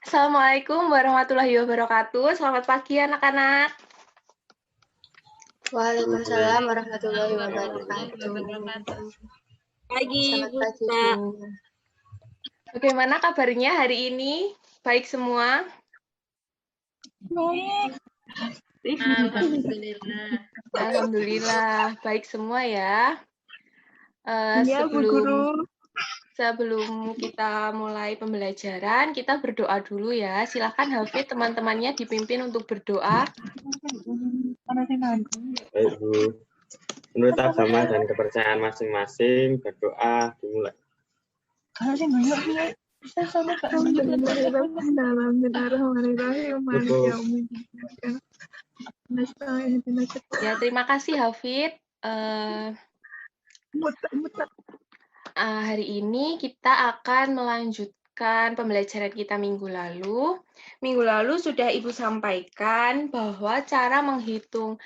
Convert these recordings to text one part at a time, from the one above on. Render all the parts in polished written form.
Assalamualaikum warahmatullahi wabarakatuh. Selamat pagi anak-anak. Waalaikumsalam warahmatullahi wabarakatuh. Pagi, Selamat Bu. pagi, Bu. Bagaimana kabarnya hari ini? Baik semua? Alhamdulillah. Alhamdulillah, baik semua ya. Iya, Bu Guru. Sebelum kita mulai pembelajaran, kita berdoa dulu ya. Silakan Hafid teman-temannya dipimpin untuk berdoa. Baik, Bu. Menurut agama dan kepercayaan masing-masing, berdoa dimulai. Ya, terima kasih Hafid. Hari ini kita akan melanjutkan pembelajaran kita minggu lalu. Minggu lalu sudah Ibu sampaikan bahwa cara menghitung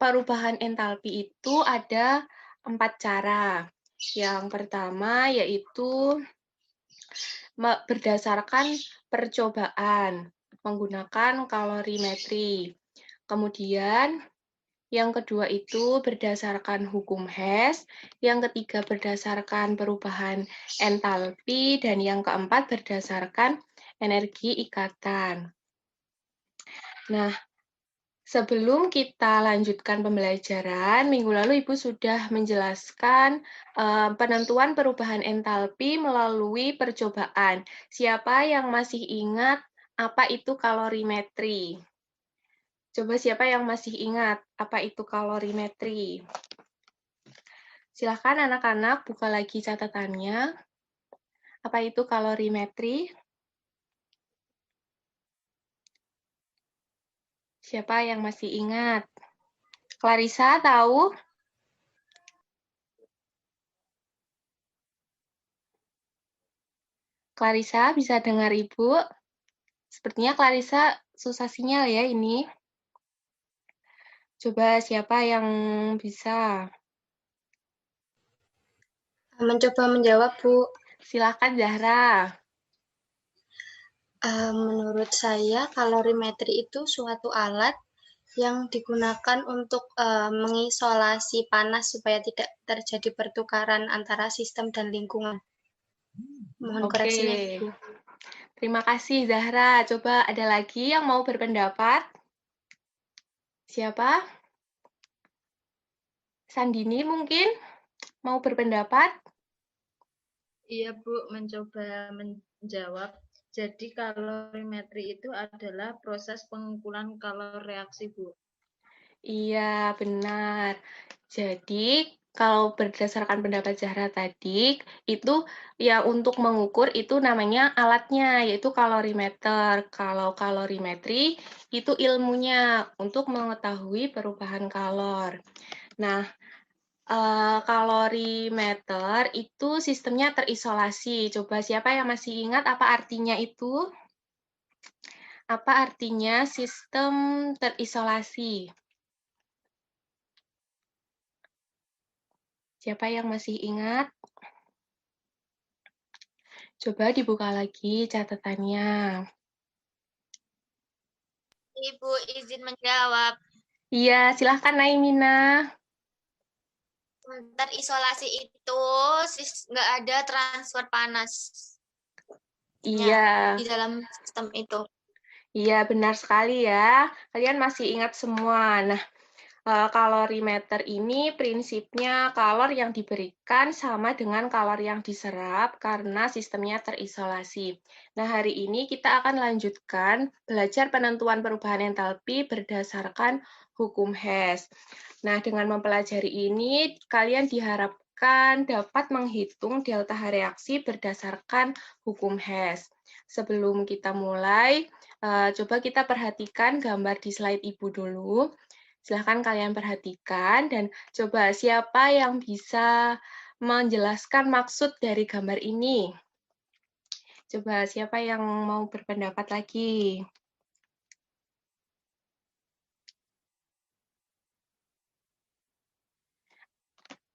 perubahan entalpi itu ada 4 cara. Yang pertama yaitu berdasarkan percobaan menggunakan kalorimetri. Kemudian yang kedua itu berdasarkan hukum Hess, yang ketiga berdasarkan perubahan entalpi, dan yang keempat berdasarkan energi ikatan. Nah, sebelum kita lanjutkan pembelajaran, minggu lalu Ibu sudah menjelaskan penentuan perubahan entalpi melalui percobaan. Siapa yang masih ingat apa itu kalorimetri? Coba siapa yang masih ingat apa itu kalorimetri? Silakan anak-anak buka lagi catatannya. Apa itu kalorimetri? Siapa yang masih ingat? Clarissa tahu? Clarissa bisa dengar Ibu? Sepertinya Clarissa susah sinyal ya ini. Coba siapa yang bisa? Mencoba menjawab, Bu. Silakan Zahra. Menurut saya, kalorimetri itu suatu alat yang digunakan untuk mengisolasi panas supaya tidak terjadi pertukaran antara sistem dan lingkungan. Mohon koreksinya, Bu. Terima kasih Zahra. Coba ada lagi yang mau berpendapat? Siapa? Sandini mungkin mau berpendapat? Iya, Bu, mencoba menjawab. Jadi kalorimetri itu adalah proses pengumpulan kalori reaksi, Bu. Iya, benar. Jadi, kalau berdasarkan pendapat Zahra tadi, itu ya untuk mengukur itu namanya alatnya, yaitu kalorimeter. Kalau kalorimetri, itu ilmunya untuk mengetahui perubahan kalor. Nah, kalorimeter itu sistemnya terisolasi. Coba siapa yang masih ingat apa artinya itu? Apa artinya sistem terisolasi? Siapa yang masih ingat? Coba dibuka lagi catatannya. Ibu izin menjawab. Iya, silahkan Naimina. Terisolasi itu nggak ada transfer panas. Iya. Di dalam sistem itu. Iya, benar sekali ya. Kalian masih ingat semua. Nah, kalorimeter ini prinsipnya kalor yang diberikan sama dengan kalor yang diserap karena sistemnya terisolasi. Nah, hari ini kita akan lanjutkan belajar penentuan perubahan entalpi berdasarkan hukum Hess. Nah, dengan mempelajari ini, kalian diharapkan dapat menghitung delta reaksi berdasarkan hukum Hess. Sebelum kita mulai, coba kita perhatikan gambar di slide Ibu dulu. Silahkan kalian perhatikan dan coba siapa yang bisa menjelaskan maksud dari gambar ini. Coba siapa yang mau berpendapat lagi?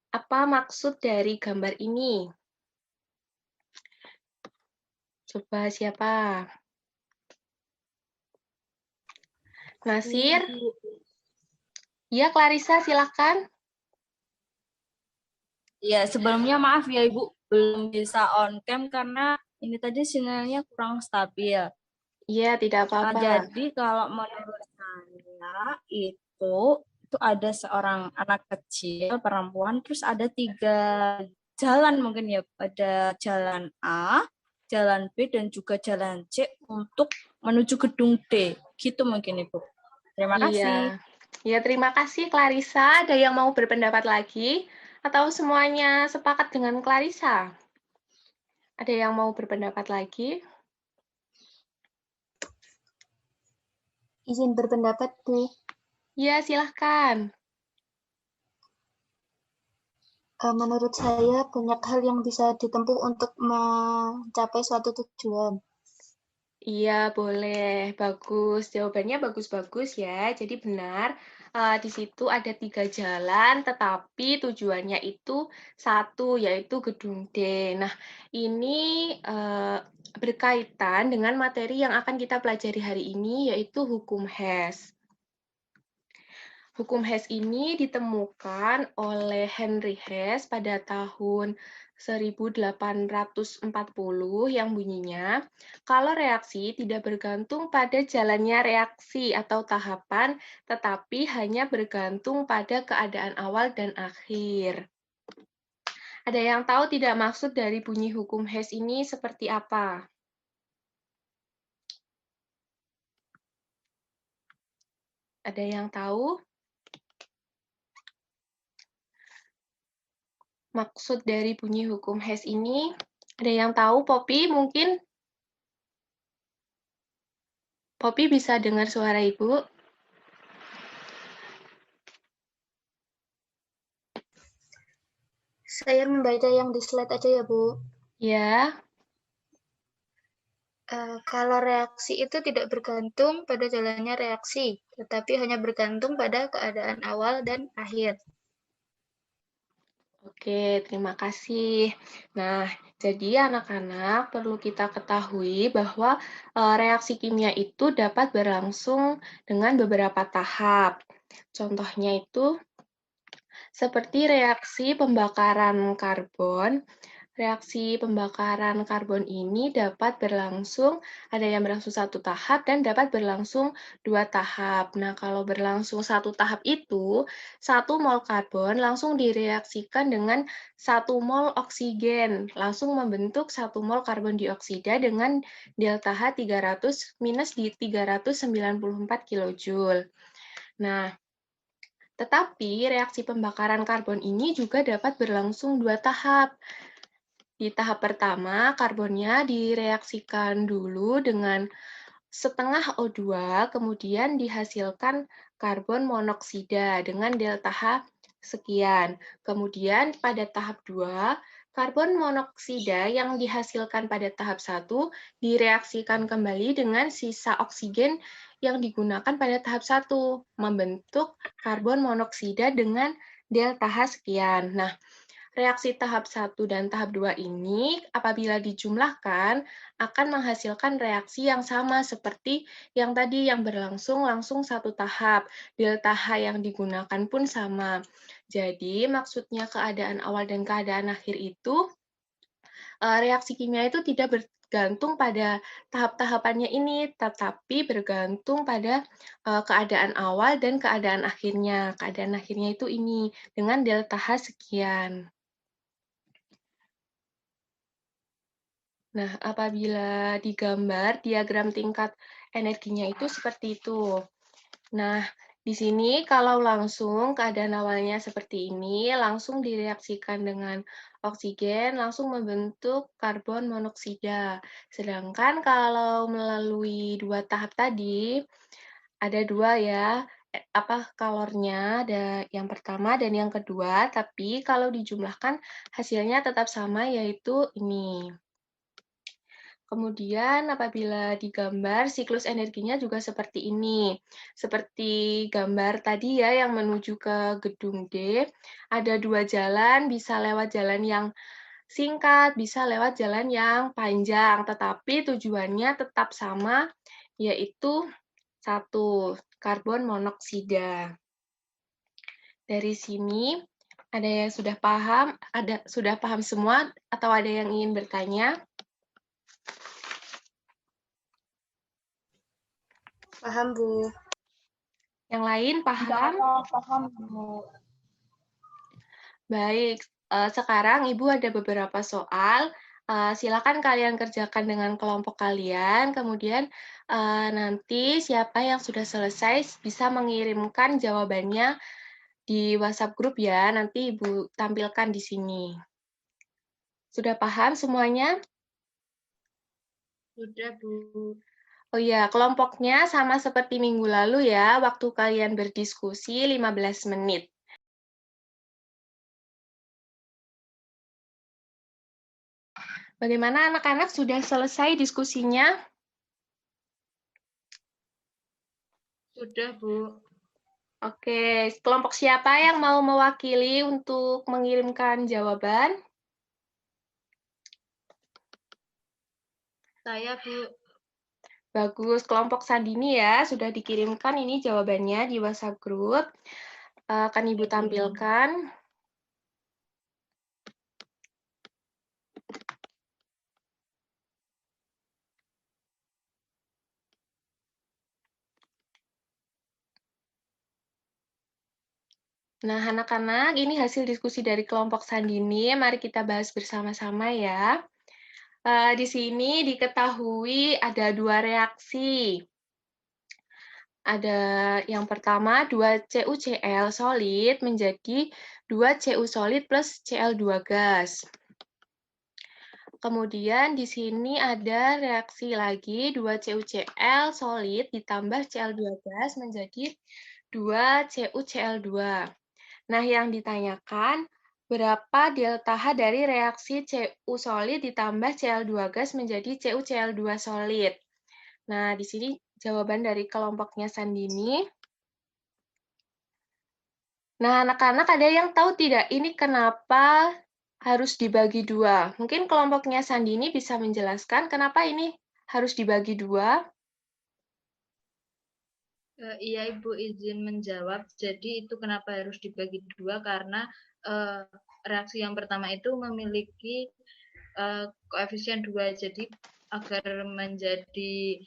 Apa maksud dari gambar ini? Coba siapa? Nasir? Iya, Clarissa, silakan. Ya, sebelumnya maaf ya Ibu, belum bisa on cam karena ini tadi sinyalnya kurang stabil. Iya, tidak apa-apa. Jadi kalau menurut saya itu ada seorang anak kecil perempuan, terus ada 3 jalan mungkin ya, ada jalan A, jalan B, dan juga jalan C untuk menuju gedung D. Gitu mungkin Ibu. Terima kasih. Iya, terima kasih Clarissa. Ada yang mau berpendapat lagi? Atau semuanya sepakat dengan Clarissa? Ada yang mau berpendapat lagi? Izin berpendapat, Bu. Iya, silahkan. Menurut saya banyak hal yang bisa ditempuh untuk mencapai suatu tujuan. Iya, boleh. Bagus. Jawabannya bagus-bagus ya. Jadi benar, di situ ada 3 jalan, tetapi tujuannya itu satu, yaitu gedung D. Nah, ini berkaitan dengan materi yang akan kita pelajari hari ini, yaitu hukum Hess. Hukum Hess ini ditemukan oleh Henry Hess pada tahun 1840 yang bunyinya, kalau reaksi tidak bergantung pada jalannya reaksi atau tahapan, tetapi hanya bergantung pada keadaan awal dan akhir. Ada yang tahu tidak maksud dari bunyi hukum Hess ini seperti apa? Ada yang tahu? Maksud dari bunyi hukum Hess ini, ada yang tahu, Poppy mungkin? Poppy bisa dengar suara Ibu? Saya membaca yang di slide aja ya, Bu. Ya. Kalau reaksi itu tidak bergantung pada jalannya reaksi, tetapi hanya bergantung pada keadaan awal dan akhir. Oke, terima kasih. Nah, jadi anak-anak perlu kita ketahui bahwa reaksi kimia itu dapat berlangsung dengan beberapa tahap. Contohnya itu seperti reaksi pembakaran karbon. Reaksi pembakaran karbon ini dapat berlangsung, ada yang berlangsung 1 tahap dan dapat berlangsung 2 tahap. Nah, kalau berlangsung 1 tahap itu, 1 mol karbon langsung direaksikan dengan 1 mol oksigen, langsung membentuk 1 mol karbon dioksida dengan delta H 300 minus di 394 kJ. Nah, tetapi reaksi pembakaran karbon ini juga dapat berlangsung 2 tahap. Di tahap pertama, karbonnya direaksikan dulu dengan setengah O2, kemudian dihasilkan karbon monoksida dengan delta H sekian. Kemudian pada tahap 2, karbon monoksida yang dihasilkan pada tahap 1 direaksikan kembali dengan sisa oksigen yang digunakan pada tahap 1, membentuk karbon monoksida dengan delta H sekian. Nah, reaksi tahap 1 dan tahap 2 ini apabila dijumlahkan akan menghasilkan reaksi yang sama seperti yang tadi yang berlangsung langsung 1 tahap. Delta H yang digunakan pun sama. Jadi maksudnya keadaan awal dan keadaan akhir itu reaksi kimia itu tidak bergantung pada tahap-tahapannya ini, tetapi bergantung pada keadaan awal dan keadaan akhirnya. Keadaan akhirnya itu ini dengan delta H sekian. Nah, apabila digambar diagram tingkat energinya itu seperti itu. Nah, di sini kalau langsung keadaan awalnya seperti ini, langsung direaksikan dengan oksigen, langsung membentuk karbon monoksida. Sedangkan kalau melalui 2 tahap tadi, ada 2 ya, kalornya, ada yang pertama dan yang kedua, tapi kalau dijumlahkan hasilnya tetap sama, yaitu ini. Kemudian apabila digambar, siklus energinya juga seperti ini. Seperti gambar tadi ya, yang menuju ke gedung D, ada 2 jalan, bisa lewat jalan yang singkat, bisa lewat jalan yang panjang, tetapi tujuannya tetap sama, yaitu 1. karbon monoksida. Dari sini, ada yang sudah paham semua atau ada yang ingin bertanya? Paham, Bu. Yang lain paham? Paham, Bu. Baik, sekarang Ibu ada beberapa soal. Silakan kalian kerjakan dengan kelompok kalian, kemudian nanti siapa yang sudah selesai bisa mengirimkan jawabannya di WhatsApp grup ya, nanti Ibu tampilkan di sini. Sudah paham semuanya? Sudah, Bu. Oh iya, kelompoknya sama seperti minggu lalu ya, waktu kalian berdiskusi 15 menit. Bagaimana anak-anak sudah selesai diskusinya? Sudah, Bu. Oke, kelompok siapa yang mau mewakili untuk mengirimkan jawaban? Saya, Bu. Bagus, kelompok Sandini ya, sudah dikirimkan ini jawabannya di WhatsApp group. Akan Ibu tampilkan. Nah, anak-anak, ini hasil diskusi dari kelompok Sandini. Mari kita bahas bersama-sama ya. Di sini diketahui ada 2 reaksi. Ada yang pertama 2 CuCl solid menjadi 2 Cu solid plus Cl2 gas. Kemudian di sini ada reaksi lagi 2 CuCl solid ditambah Cl2 gas menjadi 2 CuCl2. Nah, yang ditanyakan berapa delta H dari reaksi Cu solid ditambah Cl2 gas menjadi CuCl2 solid. Nah, di sini jawaban dari kelompoknya Sandini. Nah, anak-anak ada yang tahu tidak ini kenapa harus dibagi 2? Mungkin kelompoknya Sandini bisa menjelaskan kenapa ini harus dibagi 2? Iya, Ibu izin menjawab. Jadi itu kenapa harus dibagi 2? Karena reaksi yang pertama itu memiliki koefisien 2. Jadi agar menjadi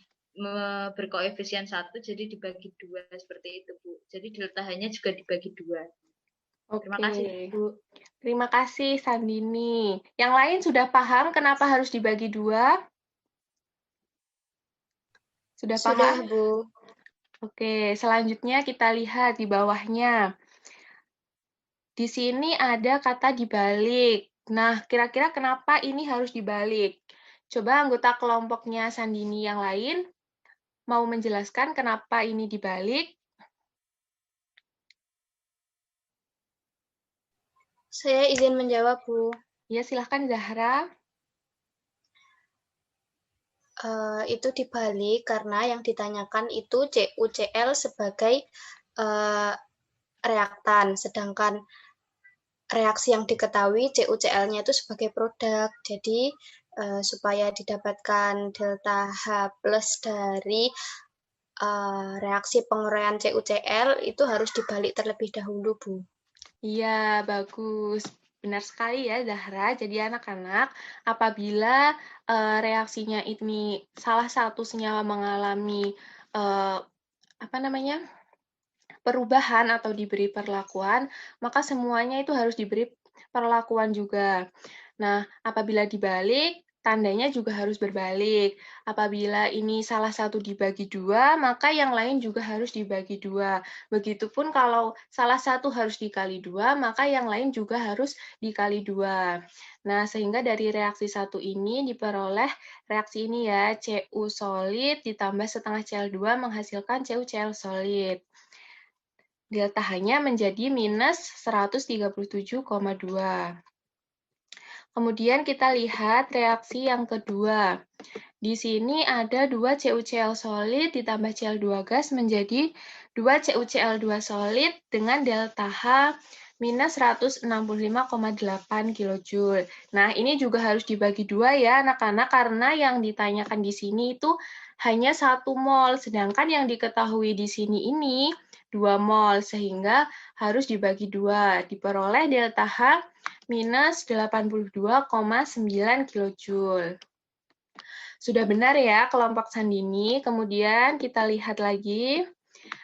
berkoefisien 1, jadi dibagi 2 seperti itu, Bu. Jadi delta H-nya juga dibagi 2. Terima kasih, Bu. Terima kasih, Sandini. Yang lain sudah paham kenapa harus dibagi 2? Sudah paham? Sudah, Bu. Oke, selanjutnya kita lihat di bawahnya. Di sini ada kata dibalik. Nah, kira-kira kenapa ini harus dibalik? Coba anggota kelompoknya Sandini yang lain mau menjelaskan kenapa ini dibalik? Saya izin menjawab, Bu. Ya, silahkan Zahra. Itu dibalik karena yang ditanyakan itu CuCl sebagai reaktan, sedangkan reaksi yang diketahui CuCl-nya itu sebagai produk. Jadi, supaya didapatkan delta H plus dari reaksi penguraian CuCl itu harus dibalik terlebih dahulu, Bu. Iya, bagus. Benar sekali ya, Zahra. Jadi anak-anak, apabila reaksinya ini salah satu senyawa mengalami perubahan atau diberi perlakuan, maka semuanya itu harus diberi perlakuan juga. Nah, apabila dibalik, tandanya juga harus berbalik. Apabila ini salah satu dibagi 2, maka yang lain juga harus dibagi 2. Begitupun kalau salah satu harus dikali 2, maka yang lain juga harus dikali 2. Nah, sehingga dari reaksi satu ini diperoleh reaksi ini ya, Cu solid ditambah setengah Cl2 menghasilkan CuCl solid. Delta H-nya menjadi minus 137,2. Kemudian kita lihat reaksi yang kedua. Di sini ada 2 CuCl solid ditambah Cl2 gas menjadi 2 CuCl2 solid dengan delta H minus 165,8 kilojoule. Nah, ini juga harus dibagi dua ya, anak-anak, karena yang ditanyakan di sini itu hanya 1 mol, sedangkan yang diketahui di sini ini 2 mol, sehingga harus dibagi dua. Diperoleh delta H minus 82,9 kilojoule. Sudah benar ya kelompok Sandini. Kemudian kita lihat lagi.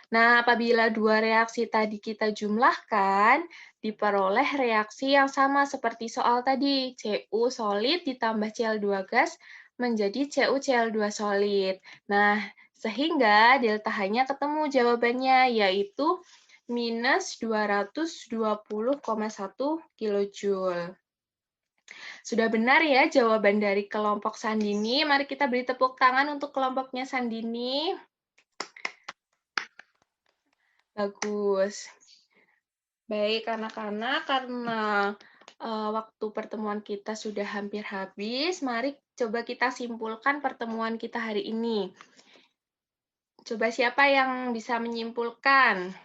Nah, apabila dua reaksi tadi kita jumlahkan, diperoleh reaksi yang sama seperti soal tadi, Cu solid ditambah Cl2 gas menjadi CuCl2 solid. Nah, sehingga delta H-nya ketemu jawabannya, yaitu minus 220,1 kilojoule. Sudah benar ya jawaban dari kelompok Sandini. Mari kita beri tepuk tangan untuk kelompoknya Sandini. Bagus. Baik, anak-anak, karena waktu pertemuan kita sudah hampir habis, mari coba kita simpulkan pertemuan kita hari ini. Coba siapa yang bisa menyimpulkan?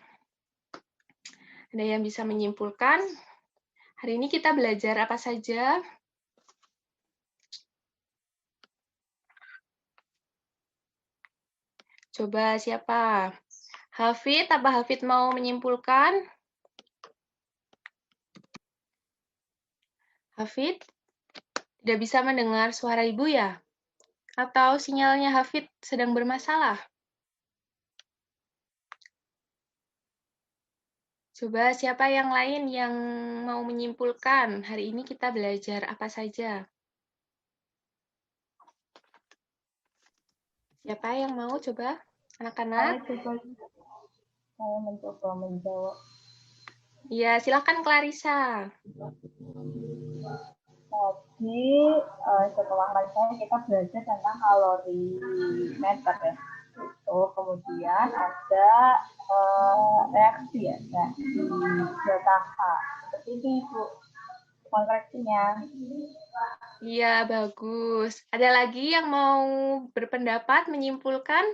Ada yang bisa menyimpulkan? Hari ini kita belajar apa saja? Coba siapa? Hafid, apa Hafid mau menyimpulkan? Hafid, tidak bisa mendengar suara ibu ya? Atau sinyalnya Hafid sedang bermasalah? Coba siapa yang lain yang mau menyimpulkan? Hari ini kita belajar apa saja? Siapa yang mau coba? Anak-anak? Saya mencoba menjawab. Ya, silakan Clarissa. Tadi setelah saya kita belajar tentang kalorimeter ya. Itu kemudian ada reaksi ya, reaksi delta H. Seperti ini Bu koreksinya. Iya, bagus. Ada lagi yang mau berpendapat, menyimpulkan?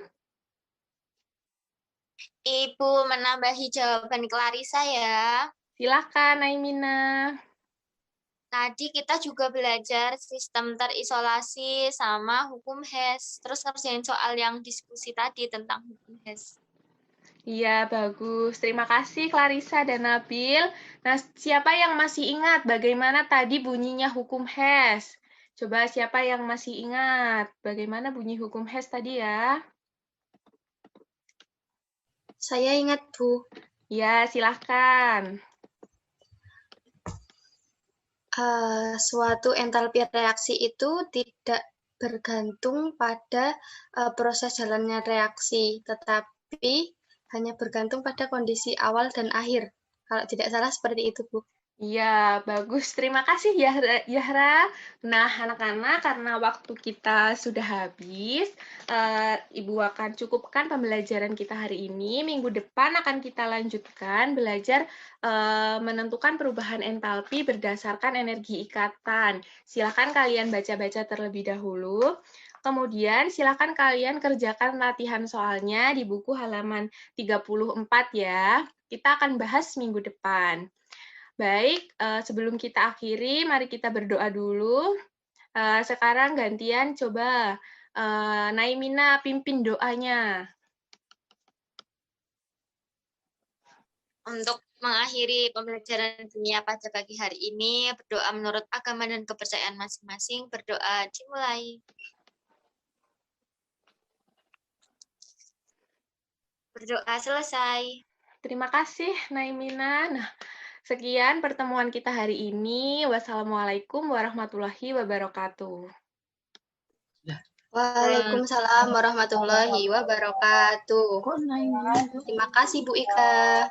Ibu menambahi jawaban Clarissa ya. Silakan, Naimina. Tadi kita juga belajar sistem terisolasi sama hukum Hess. Terus ngerjain soal yang diskusi tadi tentang hukum Hess. Iya, bagus. Terima kasih Clarissa dan Nabil. Nah, siapa yang masih ingat bagaimana tadi bunyinya hukum Hess? Coba siapa yang masih ingat bagaimana bunyi hukum Hess tadi ya? Saya ingat, Bu. Ya, silahkan. Suatu entalpi reaksi itu tidak bergantung pada proses jalannya reaksi, tetapi hanya bergantung pada kondisi awal dan akhir. Kalau tidak salah seperti itu, Bu. Iya, bagus. Terima kasih, Yahra. Nah, anak-anak, karena waktu kita sudah habis, Ibu akan cukupkan pembelajaran kita hari ini. Minggu depan akan kita lanjutkan belajar menentukan perubahan entalpi berdasarkan energi ikatan. Silakan kalian baca-baca terlebih dahulu. Kemudian silakan kalian kerjakan latihan soalnya di buku halaman 34 ya. Kita akan bahas minggu depan. Baik, sebelum kita akhiri, mari kita berdoa dulu. Sekarang gantian coba Naimina pimpin doanya. Untuk mengakhiri pembelajaran dunia pada pagi hari ini, berdoa menurut agama dan kepercayaan masing-masing. Berdoa dimulai. Berdoa selesai. Terima kasih, Naimina. Nah, sekian pertemuan kita hari ini. Wassalamualaikum warahmatullahi wabarakatuh. Waalaikumsalam warahmatullahi wabarakatuh. Terima kasih, Bu Ika.